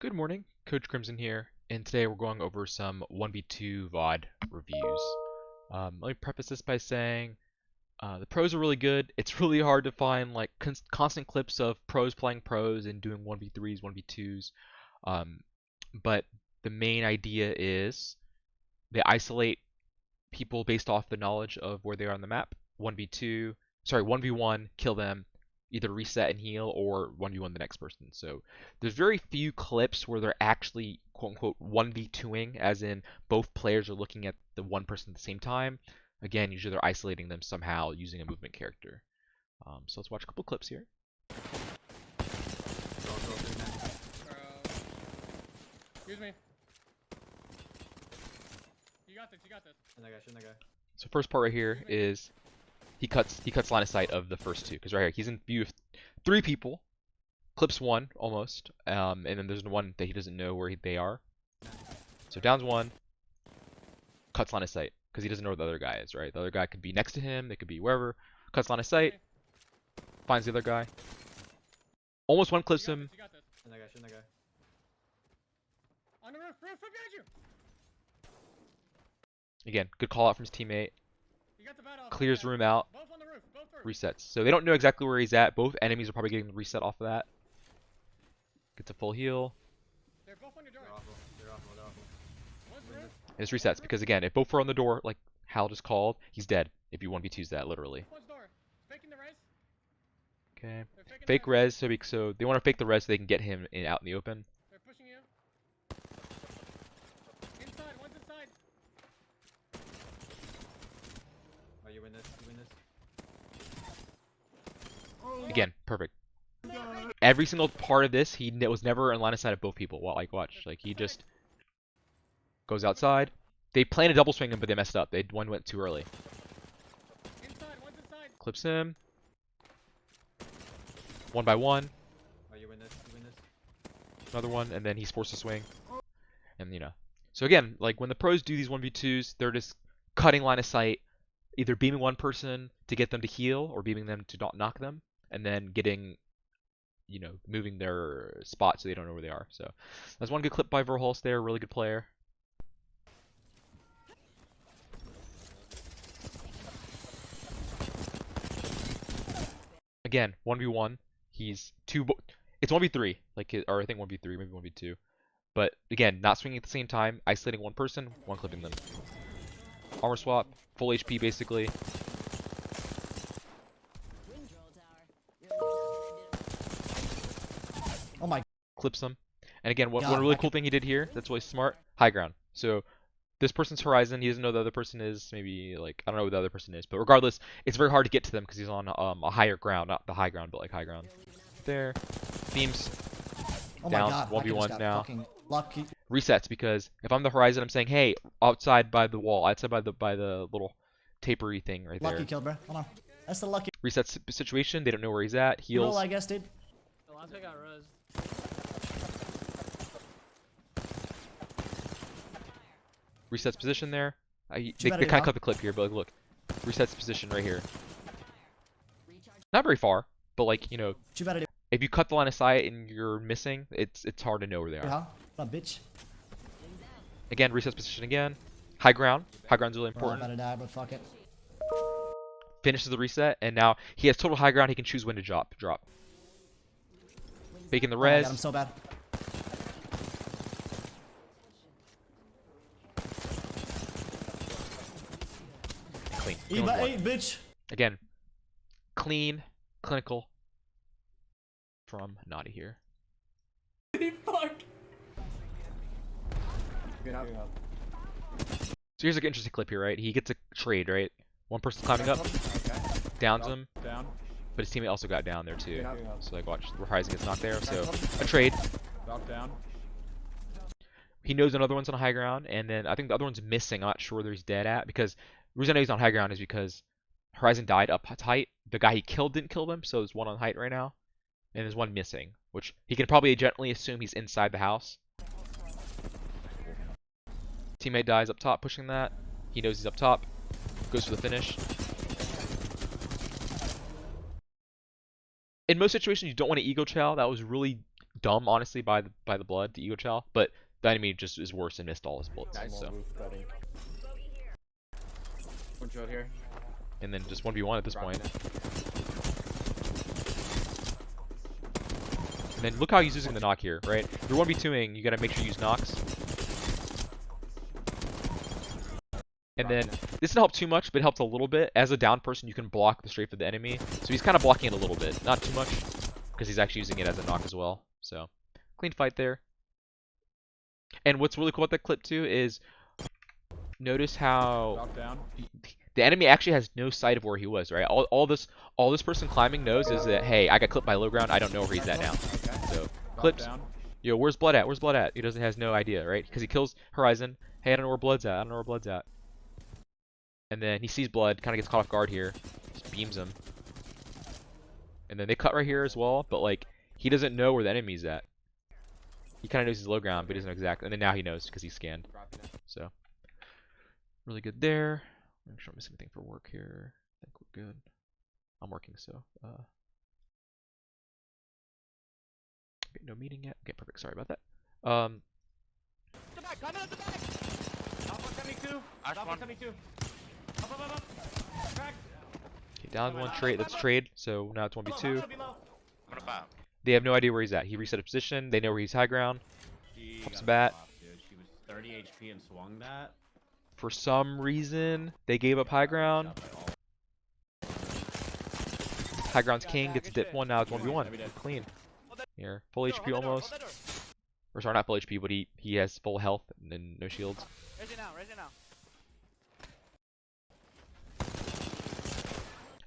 Good morning, Coach Crimson here, and today we're going over some 1v2 VOD reviews. Let me preface this by saying the pros are really good. It's really hard to find like constant clips of pros playing pros and doing 1v3s, 1v2s. Um, but the main idea is they isolate people based off the knowledge of where they are on the map. 1v2, sorry, 1v1, kill them, either reset and heal or 1v1 the next person. So there's very few clips where they're actually quote unquote 1v2ing, as in both players are looking at the one person at the same time. Again, usually they're isolating them somehow using a movement character. So let's watch a couple clips here. Excuse me. You got this, you got this. In that guy. So first part right here is he cuts line of sight of the first two, because right here he's in view of three people, clips one almost, and then there's one that he doesn't know where they are. So downs one, cuts line of sight because he doesn't know where the other guy is. Right, the other guy could be next to him, they could be wherever. Cuts line of sight, finds the other guy, almost one clips him. You got this. In that guy. On the roof behind you. Again, good call out from his teammate. You got the bat off. Clears room out, Both on the roof, both first. resets. So they don't know exactly where he's at. Both enemies are probably getting the reset off of that. Gets a full heal. They're both on your door. They're awful. One's roof. And this resets because again, if both are on the door, like Hal just called, he's dead. If you 1v2s that, literally. One's door. Faking the res. Okay. They're faking Fake the res, so they want to fake the res so they can get him out in the open. They're pushing you. Inside, one's inside. Oh, you win this. Again, perfect. Every single part of this, he was never in line of sight of both people. Well, like watch, like he just goes outside. They planned a double swing him, but they messed up. One went too early. Inside, one's inside. Clips him. One by one. Oh, you win this. Another one, and then he's forced to swing. And so again, like when the pros do these 1v2s, they're just cutting line of sight, either beaming one person to get them to heal or beaming them to not knock them, and then getting, moving their spot so they don't know where they are. So that's one good clip by Verhulst there, really good player. Again, 1v1, he's it's 1v3, or I think 1v3, maybe 1v2. But again, not swinging at the same time, isolating one person, one clipping them. Armor swap, full HP basically. Oh my. Clips them. And again, one really cool thing he did here, that's really smart, high ground. So this person's Horizon, he doesn't know who the other person is, maybe like, I don't know who the other person is, but regardless, it's very hard to get to them because he's on a higher ground, not the high ground, but like high ground. There, beams, Oh down, my god. 1v1 now. Lucky. Resets because if I'm the Horizon, I'm saying, hey, outside by the wall, outside by the little tapery thing right there. Lucky kill, bro. Hold on. That's the lucky Resets situation, they don't know where he's at, heals. roll, I guess, dude. The last guy got res. Resets position there. They better kind of now. cut the clip here, but like, look. Resets position right here. Not very far, but like, What you better do? if you cut the line of sight and you're missing, it's hard to know where they are. Huh? What up, bitch? Again, resets position again. High ground. High ground's really Bro, I important. better die, but fuck it. Finishes the reset, and now he has total high ground. He can choose when to drop. Faking the Oh my res. god, I'm so bad. Clean. Eat Clean by one. 8, bitch. Again, clean, clinical from Naughty here. Fuck. So here's an interesting clip here, right? He gets a trade, right? One person's climbing up, downs him, Down. but his teammate also got down there too. Yeah. So like, watch, Horizon gets knocked there. So a trade. Drop down. He knows another one's on high ground, and then I think the other one's missing. I'm not sure where he's dead at, because the reason I know he's on high ground is because Horizon died up height. The guy he killed didn't kill them, so there's one on height right now, and there's one missing, which he can probably gently assume he's inside the house. Teammate dies up top pushing that. He knows he's up top. Goes for the finish. In most situations, you don't want to ego chow. That was really dumb, honestly, by the blood, the Ego Chow, but the enemy just is worse and missed all his bullets. Nice. So, One shot here. and then just 1v1 at this point. And then look how he's using the knock here, right? If you're 1v2ing, you gotta make sure you use knocks. And then, this didn't help too much, but it helped a little bit. As a down person, you can block the strafe of the enemy. So he's kind of blocking it a little bit. Not too much, because he's actually using it as a knock as well. So, clean fight there. And what's really cool about that clip too is, notice how Drop down. the enemy actually has no sight of where he was, right? All this person climbing knows is that, hey, I got clipped by low ground, I don't know where he's at now. Okay. So, Drop clips, down. yo, where's blood at? Where's blood at? He has no idea, right? Because he kills Horizon. Hey, I don't know where blood's at. I don't know where blood's at. And then he sees blood, kind of gets caught off guard here, just beams him. And then they cut right here as well, but like, he doesn't know where the enemy's at. He kind of knows he's low ground, but he doesn't know exactly. And then now he knows because he's scanned. So, really good there. Make sure I'm missing anything for work here. I think we're good. I'm working, so. Okay, no meeting yet. Okay, perfect. Sorry about that. The back, gun at the back. Top 172. Top 172. Up. Crack. Okay, down one trade. Let's trade. So now it's 1v2. Below. I'm gonna bomb. They have no idea where he's at. He reset a position. They know where he's high ground. Pops a bat. Dude, she was 30 HP and swung that. For some reason, they gave up high ground. High ground's king. Gets a dip one. Now it's 1v1. Clean. Here, full HP almost. Or sorry, not full HP, but he has full health and then no shields. Raise it now.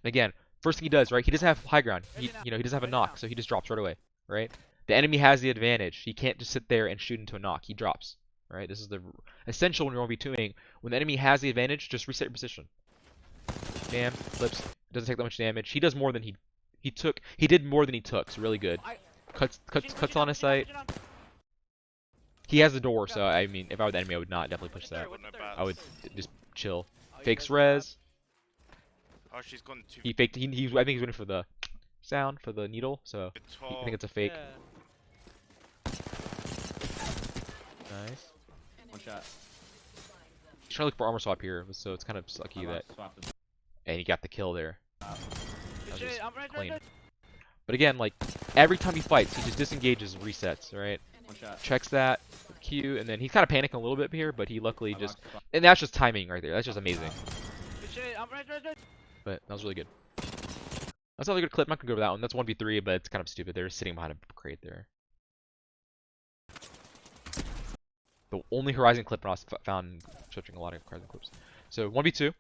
And again, first thing he does, right? He doesn't have high ground. He doesn't have a knock, so he just drops right away, right? The enemy has the advantage. He can't just sit there and shoot into a knock. He drops, right? This is the essential when you're 1v2ing. When the enemy has the advantage, just reset your position. Bam, flips. Doesn't take that much damage. He does more than he took. He did more than he took. So really good. Cuts on his sight. He has the door, so I mean, if I were the enemy, I would not definitely push that. I would just chill. Fakes res. Oh, she's gone too He faked. I think he's waiting for the sound for the needle. So I think it's a fake. Nice. One shot. He's trying to look for armor swap here, so it's kind of sucky that. And he got the kill there. That was just clean. But again, like every time he fights, he just disengages and resets, right? One shot. Checks that with Q, and then he's kind of panicking a little bit here, but he luckily just. And that's just timing right there. That's just amazing. But that was really good. That's another good clip. I'm not gonna go over that one. That's 1v3, but it's kind of stupid. They're sitting behind a crate there. The only Horizon clip I found searching a lot of Horizon clips. So 1v2.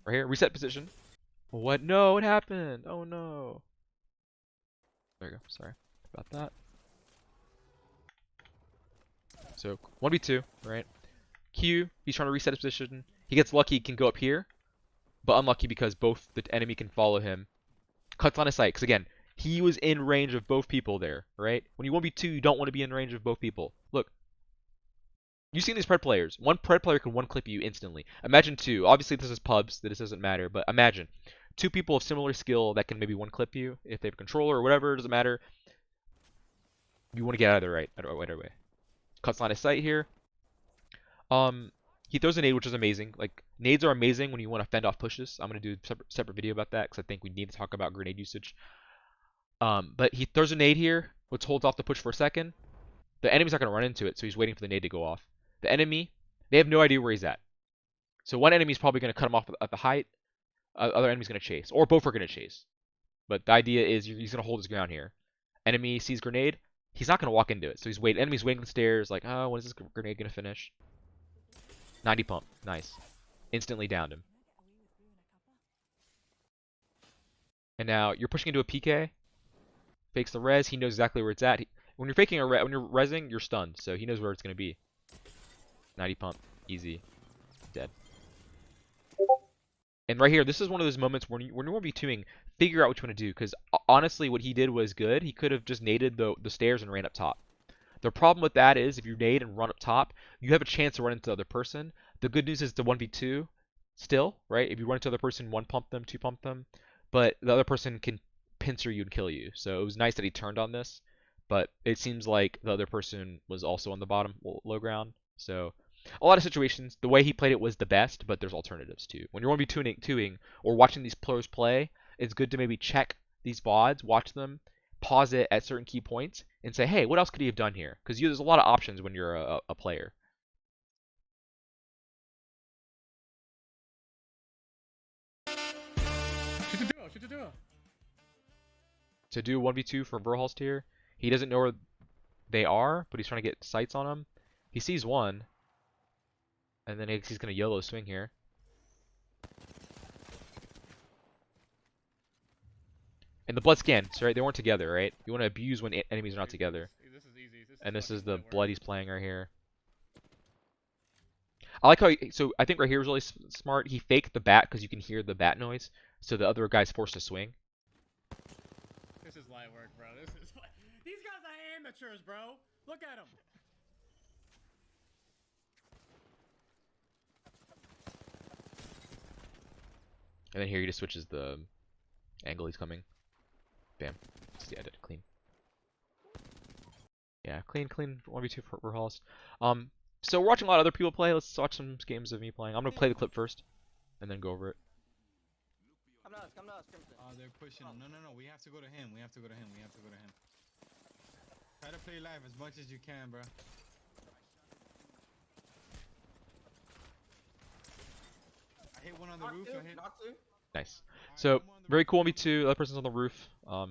Right here, reset position. What? No, what happened? Oh no. There you go. Sorry about that. So 1v2, right? Q, he's trying to reset his position. He gets lucky, he can go up here, but unlucky because both the enemy can follow him. Cuts on his sight, because again, he was in range of both people there, right? When you 1v2, you don't want to be in range of both people. Look, you've seen these Pred players. One Pred player can one clip you instantly. Imagine two. Obviously, this is pubs, this doesn't matter, but imagine two people of similar skill that can maybe one clip you if they have a controller or whatever. It doesn't matter. You want to get out of there right away. Cuts line of sight here. He throws a nade, which is amazing. Like, nades are amazing when you want to fend off pushes. I'm going to do a separate video about that because I think we need to talk about grenade usage. But he throws a nade here, which holds off the push for a second. The enemy's not going to run into it, so he's waiting for the nade to go off. The enemy, they have no idea where he's at. So one enemy's probably going to cut him off at the height. Other enemy's going to chase. Or both are going to chase. But the idea is he's going to hold his ground here. Enemy sees grenade. He's not going to walk into it. So he's waiting. Enemy's waiting on the stairs like, oh, when is this grenade going to finish? 90 pump. Nice. Instantly downed him. And now you're pushing into a PK. Fakes the res. He knows exactly where it's at. When you're faking when you're resing, you're stunned. So he knows where it's going to be. 90 pump. Easy. Dead. And right here, this is one of those moments when you're 1v2ing, figure out what you want to do. Because honestly, what he did was good. He could have just naded the stairs and ran up top. The problem with that is if you nade and run up top, you have a chance to run into the other person. The good news is the 1v2 still, right? If you run into the other person, 1 pump them, 2 pump them. But the other person can pincer you and kill you. So it was nice that he turned on this but it seems like the other person was also on the bottom low ground. So a lot of situations, the way he played it was the best, but there's alternatives too. When you're going to be tuning or watching these pros play, it's good to maybe check these VODs, watch them, pause it at certain key points, and say, hey, what else could he have done here? Because there's a lot of options when you're a player. Shoot the duo. To do 1v2 for Verhulst here, he doesn't know where they are, but he's trying to get sights on them. He sees one, and then he's going to YOLO swing here. And the blood scans, right? They weren't together, right? You want to abuse when enemies are not together. This is easy. And this is the blood he's playing right here. I like how so I think right here is really smart. He faked the bat because you can hear the bat noise, so the other guy's forced to swing. This is light work, bro. These guys are amateurs, bro. Look at them. And then here he just switches the angle he's coming. Bam. Yeah, I did it clean. Yeah, clean 1v2 for Verhulst. So we're watching a lot of other people play. Let's watch some games of me playing. I'm gonna play the clip first, and then go over it. Come to us, Crimson. Oh, they're pushing him. No. We have to go to him. We have to go to him. Try to play live as much as you can, bro. I hit one on the roof. Knock two. Nice. So very cool 1v2. The other person's on the roof.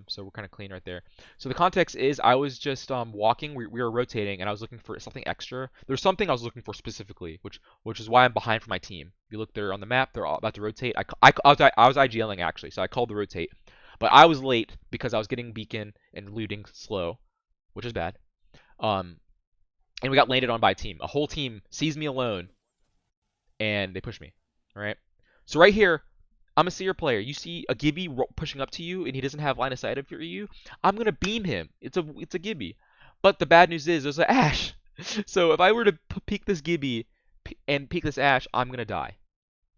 So we're kind of clean right there. So the context is I was just walking. We were rotating, and I was looking for something extra. There's something I was looking for specifically, which is why I'm behind for my team. If you look there on the map, they're all about to rotate. I was IGLing actually, so I called the rotate, but I was late because I was getting beacon and looting slow, which is bad. And we got landed on by a team. A whole team sees me alone, and they push me. All right. So right here, I'm a seer player. You see a Gibby pushing up to you, and he doesn't have line of sight for you. I'm gonna beam him. It's a Gibby. But the bad news is there's an Ash. So if I were to peek this Gibby and peek this Ash, I'm gonna die,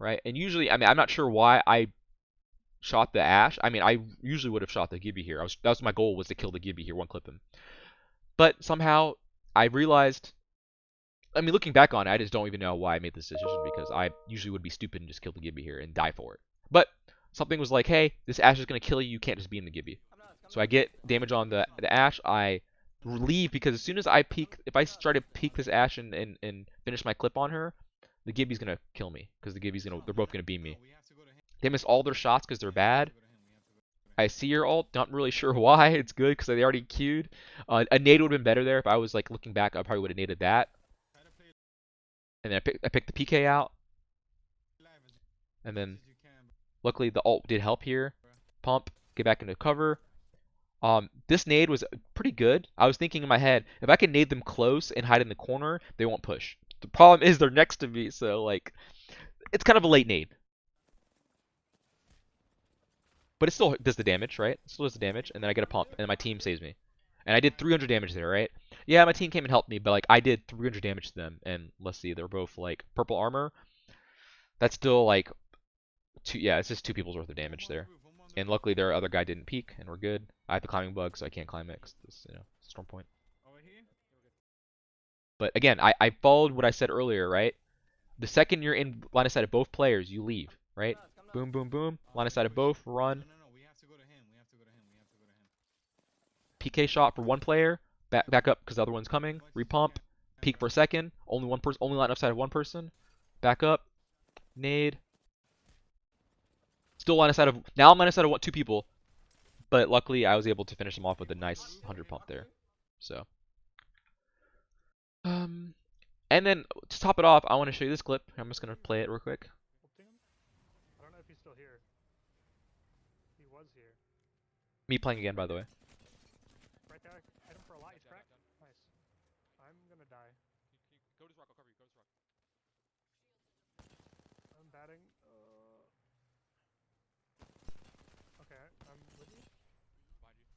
right? And usually, I mean, I'm not sure why I shot the Ash. I mean, I usually would have shot the Gibby here. That was my goal, was to kill the Gibby here, one clip him. But somehow I realized. I mean, looking back on it, I just don't even know why I made this decision, because I usually would be stupid and just kill the Gibby here and die for it. But something was like, hey, this Ash is going to kill you. You can't just beam the Gibby. So I get damage on the Ash. I leave because as soon as I peek, if I try to peek this Ash and finish my clip on her, the Gibby's going to kill me because they're both going to beam me. They miss all their shots because they're bad. I see your ult. Not really sure why. It's good because they already queued. A nade would have been better there. If I was like looking back, I probably would have naded that. And then I picked the PK out. And then luckily the ult did help here. Pump, get back into cover. This nade was pretty good. I was thinking in my head, if I can nade them close and hide in the corner, they won't push. The problem is they're next to me, so like it's kind of a late nade. But it still does the damage, right? It still does the damage, and then I get a pump, and my team saves me. And I did 300 damage there, right? Yeah, my team came and helped me, but like I did 300 damage to them. And let's see, they're both like purple armor. That's still like it's just 2 people's worth of damage there. And luckily their other guy didn't peek, and we're good. I have the climbing bug, so I can't climb it because it's, storm point. But again, I followed what I said earlier, right? The second you're in line of sight of both players, you leave, right? Boom, boom, boom. Line of sight of both, run. We have to go to him. PK shot for one player, back up because the other one's coming, repump, peek for a second, only one person, only line of sight of one person, back up, nade, still line of sight of, now I'm line of sight of 2 people, but luckily I was able to finish them off with a nice 100 pump there, so. And then to top it off, I want to show you this clip. I'm just gonna play it real quick. I don't know if he's still here. He was here. Me playing again, by the way. Right there. Hit him for a lot. He's cracked. Nice. I'm gonna die. Go to rock, I'll cover you. Go to rock. I'm batting. Okay, I'm with you. Behind you.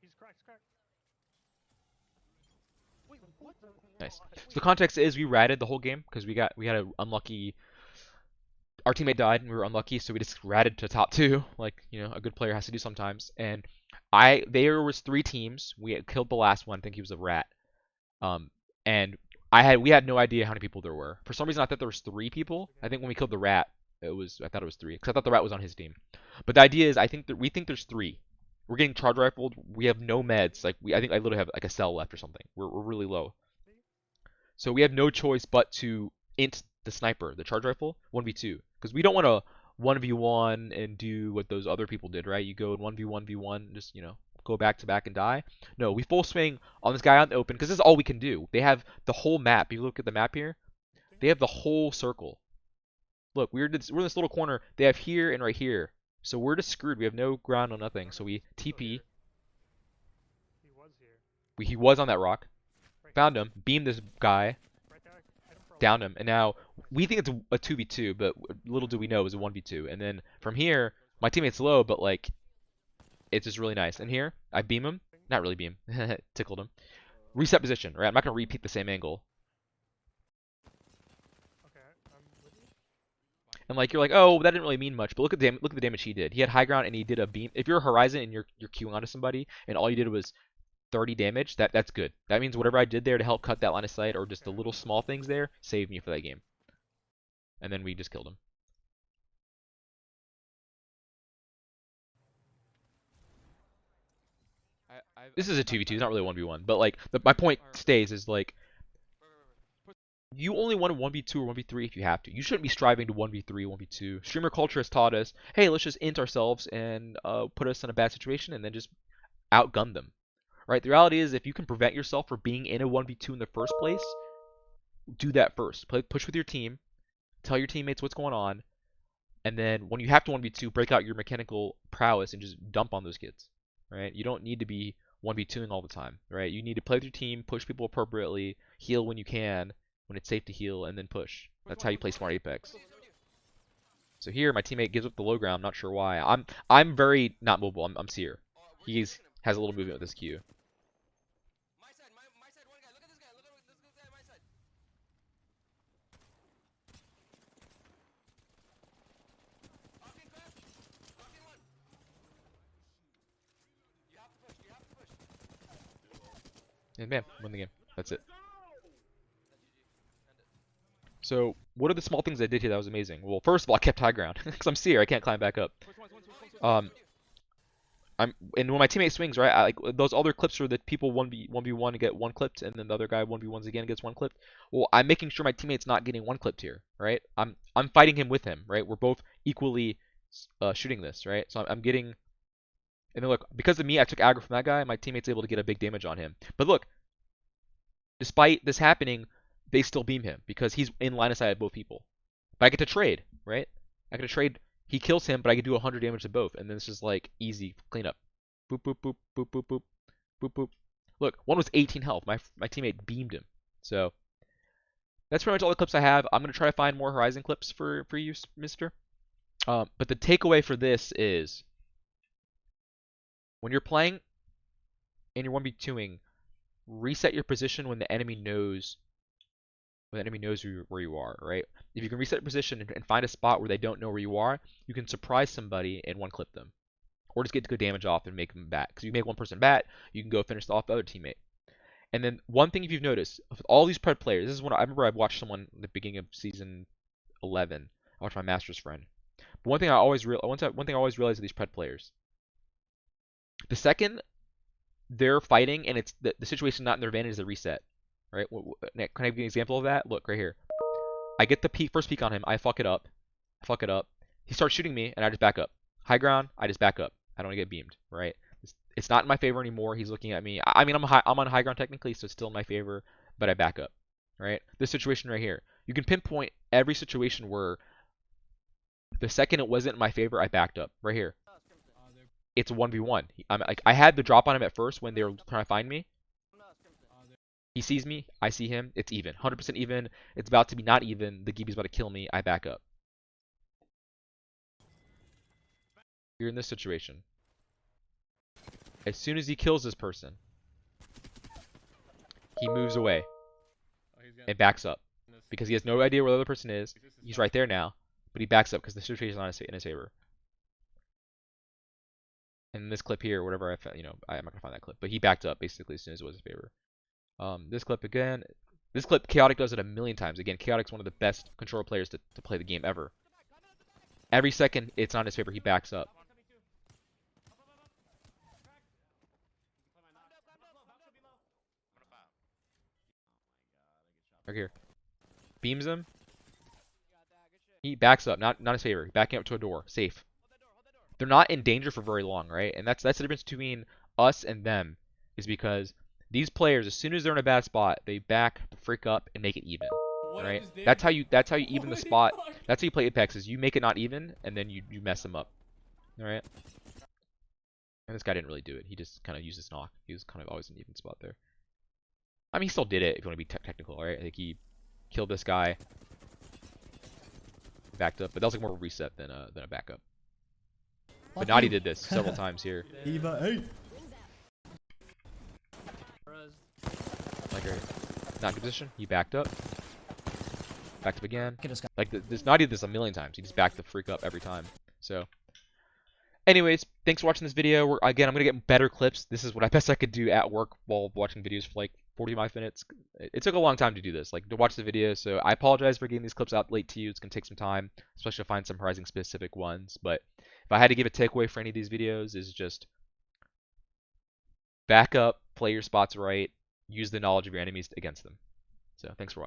He's cracked. Wait, what? Nice. So the context is we ratted the whole game because we had an unlucky our teammate died and we were unlucky, so we just ratted to top 2, like, you know, a good player has to do sometimes. And there was 3 teams. We had killed the last one. I think he was a rat. And we had no idea how many people there were. For some reason, I thought there was 3 people. I think when we killed the rat, I thought it was 3, because I thought the rat was on his team. But the idea is, we think there's 3. We're getting charge rifled. We have no meds. Like I think I literally have like a cell left or something. We're really low. So we have no choice but to int the sniper, the charge rifle, 1v2, because we don't want to 1v1 and do what those other people did, right? You go in 1v1v1, just, you know, go back to back and die. No, we full swing on this guy out in the open, because this is all we can do. They have the whole map. If you look at the map here, they have the whole circle. Look, we're in this little corner. They have here and right here. So we're just screwed. We have no ground on nothing. So we TP. He was here. He was on that rock. Found him. Beamed this guy. Right there. Hit him for a Downed him. And now we think it's a 2v2, but little do we know it was a 1v2. And then from here, my teammate's low, but like, it's just really nice. And here, I beam him. Not really beam. Tickled him. Reset position, right? I'm not going to repeat the same angle. Okay, I'm with you. And like, you're like, oh, that didn't really mean much. But look at the damage he did. He had high ground and he did a beam. If you're a Horizon and you're queuing onto somebody and all you did was 30 damage, that's good. That means whatever I did there to help cut that line of sight, or just the little small things there, saved me for that game. And then we just killed him. This is a 2v2, it's not really a 1v1. But like, my point stays is like, you only want a 1v2 or 1v3 if you have to. You shouldn't be striving to 1v3, 1v2. Streamer culture has taught us, hey, let's just int ourselves and put us in a bad situation and then just outgun them. Right? The reality is, if you can prevent yourself from being in a 1v2 in the first place, do that first. Push with your team, tell your teammates what's going on, and then when you have to 1v2, break out your mechanical prowess and just dump on those kids. Right? You don't need to be 1v2ing all the time. Right? You need to play with your team, push people appropriately, heal when you can, when it's safe to heal, and then push. That's how you play smart Apex. So here, my teammate gives up the low ground. I'm not sure why. I'm very not mobile. I'm Seer. He has a little movement with his Q. My side, one guy. Look at this guy. Look at this guy, my side. Knocking crash. Knocking one. You have to push. And bam, win the game. That's it. So, what are the small things I did here that was amazing? Well, first of all, I kept high ground because I'm Seer. I can't climb back up. And when my teammate swings, right, like those other clips are that people 1v1 to get one clipped, and then the other guy 1v1s again gets one clipped. Well, I'm making sure my teammate's not getting one clipped here, right? I'm fighting him with him, right? We're both equally shooting this, right? So I'm getting, and then look, because of me, I took aggro from that guy. My teammate's able to get a big damage on him. But look, despite this happening, they still beam him because he's in line of sight of both people. But I get to trade, right? I get to trade. He kills him, but I can do 100 damage to both, and then it's just like easy cleanup. Boop boop boop boop boop boop boop boop. Look, one was 18 health. My teammate beamed him. So that's pretty much all the clips I have. I'm gonna try to find more Horizon clips for you, Mister. But the takeaway for this is, when you're playing and you're 1v2ing, reset your position when the enemy knows. When the enemy knows where you are, right? If you can reset your position and find a spot where they don't know where you are, you can surprise somebody and one clip them, or just get good damage off and make them bat. Because you make one person bat, you can go finish off the other teammate. And then one thing, if you've noticed, with all these Pred players, this is what I remember. I watched someone at the beginning of season 11. I watched my master's friend. But one thing I always realized with these Pred players, the second they're fighting and it's the situation not in their advantage is the reset. Right? Nick, can I give you an example of that? Look, right here. I get the first peek on him. I fuck it up. He starts shooting me, and I just back up. High ground, I just back up. I don't want to get beamed, right? It's not in my favor anymore. He's looking at me. I mean, I'm on high ground technically, so it's still in my favor, but I back up, right? This situation right here. You can pinpoint every situation where the second it wasn't in my favor, I backed up. Right here. It's a 1v1. I had the drop on him at first when they were trying to find me. He sees me, I see him, it's even. 100% even. It's about to be not even. The Gibi's about to kill me, I back up. You're in this situation. As soon as he kills this person, he moves away and backs up. Because he has no idea where the other person is. He's right there now. but he backs up because the situation is not in his favor. And this clip here, whatever I found, I'm not gonna find that clip, but he backed up basically as soon as it was his favor. This clip again. This clip, Chaotic does it a million times. Again, Chaotic's one of the best control players to play the game ever. Every second it's not in his favor, he backs up. Right here. Beams him. He backs up, not his favor. Backing up to a door, safe. They're not in danger for very long, right? And that's the difference between us and them, is because these players, as soon as they're in a bad spot, they back the freak up and make it even, right? That's how you even the spot. That's how you play Apex, is you make it not even, and then you mess them up, all right? And this guy didn't really do it. He just kind of used his knock. He was kind of always in an even spot there. I mean, he still did it if you want to be technical, right? I think he killed this guy, backed up, but that was like more of a reset than a backup. But Naughty did this several times here. Eva, hey. Like not in good position. He backed up. Backed up again. Get this guy. Like this Naughty did this a million times. He just backed the freak up every time. So anyways, thanks for watching this video. Again, I'm gonna get better clips. This is what I best I could do at work while watching videos for like 45 minutes. It took a long time to do this, like to watch the video, so I apologize for getting these clips out late to you. It's gonna take some time, especially to find some Horizon specific ones. But if I had to give a takeaway for any of these videos, is just back up, play your spots right, use the knowledge of your enemies against them. So thanks for watching.